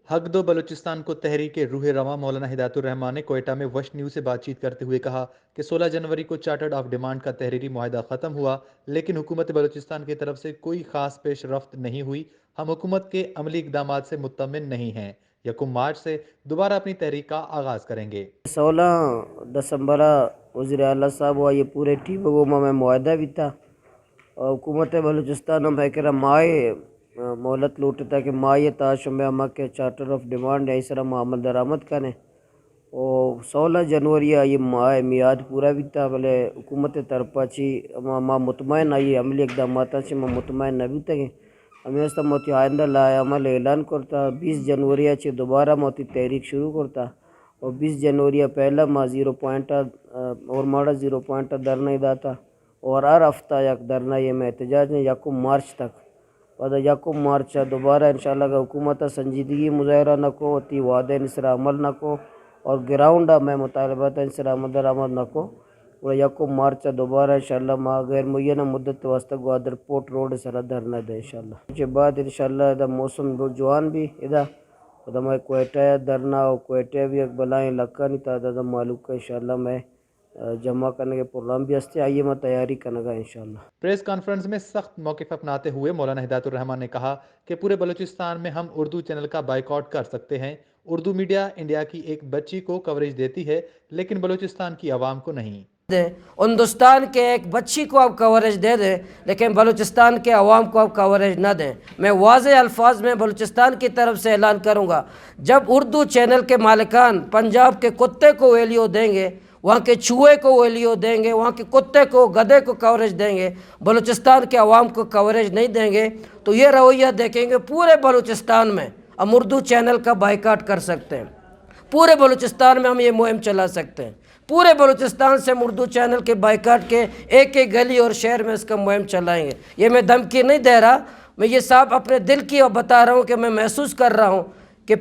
حق دو بلوچستان کو تحریک روح رواں مولانا ہدایت الرحمان نے کوئٹہ میں وش نیوز سے بات چیت کرتے ہوئے کہا کہ 16 جنوری کو چارٹرڈ آف ڈیمانڈ کا تحریری معاہدہ ختم ہوا، لیکن حکومت بلوچستان کی طرف سے کوئی خاص پیش رفت نہیں ہوئی۔ ہم حکومت کے عملی اقدامات سے مطمئن نہیں ہیں۔ 1 مارچ سے دوبارہ اپنی تحریک کا آغاز کریں گے۔ 16 دسمبر وزیر اعلیٰ صاحب ہوا یہ پورے ٹیم گوما میں معاہدہ بھی تھا اور حکومت بلوچستان میں کہ مائے مہلت لوٹتا کہ مائے تاش میں ہم کے چارٹر آف ڈیمانڈ ہے اس طرح معامل درآمد کریں اور 16 جنوری یہ ماہ میعاد پورا بھی تھا بلے حکومت طرفا چی ماں مطمئن آئی عملی اقدامات سے ماں مطمئن نہ بھی تھے ہمیں اس موتی آئندہ لا عمل اعلان کرتا 20 جنوری چی دوبارہ موتی تحریک شروع کرتا اور 20 جنوری پہلا ماہ 0 پوائنٹ اور ماڑا 0 پوائنٹ دھرنا داتا اور ہر ہفتہ یک دھرنا یہ میں احتجاج نے 1 مارچ تک بعد 1 مارچ دوبارہ انشاءاللہ کا حکومت سنجیدگی مظاہرہ نہ کو تی وعدے نصر عمل نہ کو اور گراؤنڈ میں مطالبات نصر عمل درآمد نہ کو اور 1 مارچ دوبارہ انشاءاللہ ماہ غیر معینہ مدت واسطہ گوادر پورٹ روڈ سر دھرنا دے انشاءاللہ اس کے بعد انشاءاللہ دا موسم جوان بھی ادا میں کوئٹہ دھرنا اور کوئٹہ بھی ایک بلائیں لکھا نہیں تھا دا معلوم کا انشاءاللہ میں جمع کرنے کے پروگرام بھی ہستے آئیے میں تیاری کرنے گا انشاءاللہ۔ پریس کانفرنس میں سخت موقف اپناتے ہوئے مولانا ہدایت الرحمان نے کہا کہ پورے بلوچستان میں ہم اردو چینل کا بائیکاٹ کر سکتے ہیں۔ اردو میڈیا انڈیا کی ایک بچی کو کوریج دیتی ہے لیکن بلوچستان کی عوام کو نہیں۔ ہندوستان کے ایک بچی کو آپ کوریج دے دیں لیکن بلوچستان کے عوام کو آپ کوریج نہ دیں۔ میں واضح الفاظ میں بلوچستان کی طرف سے اعلان کروں گا جب اردو چینل کے مالکان پنجاب کے کتے کو ویلیو دیں گے، وہاں کے چوہے کو ویلیو دیں گے، وہاں کے کتے کو گدھے کو کوریج دیں گے، بلوچستان کے عوام کو کوریج نہیں دیں گے تو یہ رویہ دیکھیں گے پورے بلوچستان میں ہم اردو چینل کا بائیکاٹ کر سکتے ہیں۔ پورے بلوچستان میں ہم یہ مہم چلا سکتے ہیں۔ پورے بلوچستان سے ہم اردو چینل کے بائیکاٹ کے ایک ایک گلی اور شہر میں اس کا مہم چلائیں گے۔ یہ میں دھمکی نہیں دے رہا، میں یہ صاحب اپنے دل کی بتا رہا ہوں کہ میں محسوس کر رہا ہوں کہ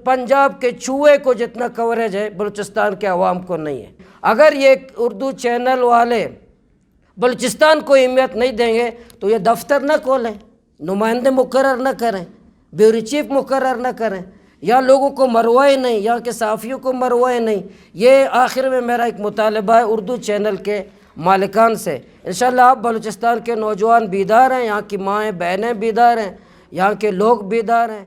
پنجاب کے چوہے کو جتنا کوریج ہے بلوچستان کے عوام کو نہیں ہے۔ اگر یہ اردو چینل والے بلوچستان کو اہمیت نہیں دیں گے تو یہ دفتر نہ کھولیں، نمائندے مقرر نہ کریں، بیوری چیف مقرر نہ کریں، یا لوگوں کو مروائے نہیں، یا کہ صحافیوں کو مروائے نہیں۔ یہ آخر میں میرا ایک مطالبہ ہے اردو چینل کے مالکان سے۔ انشاءاللہ آپ بلوچستان کے نوجوان بیدار ہیں، یہاں کی مائیں بہنیں بیدار ہیں، یہاں کے لوگ بیدار ہیں۔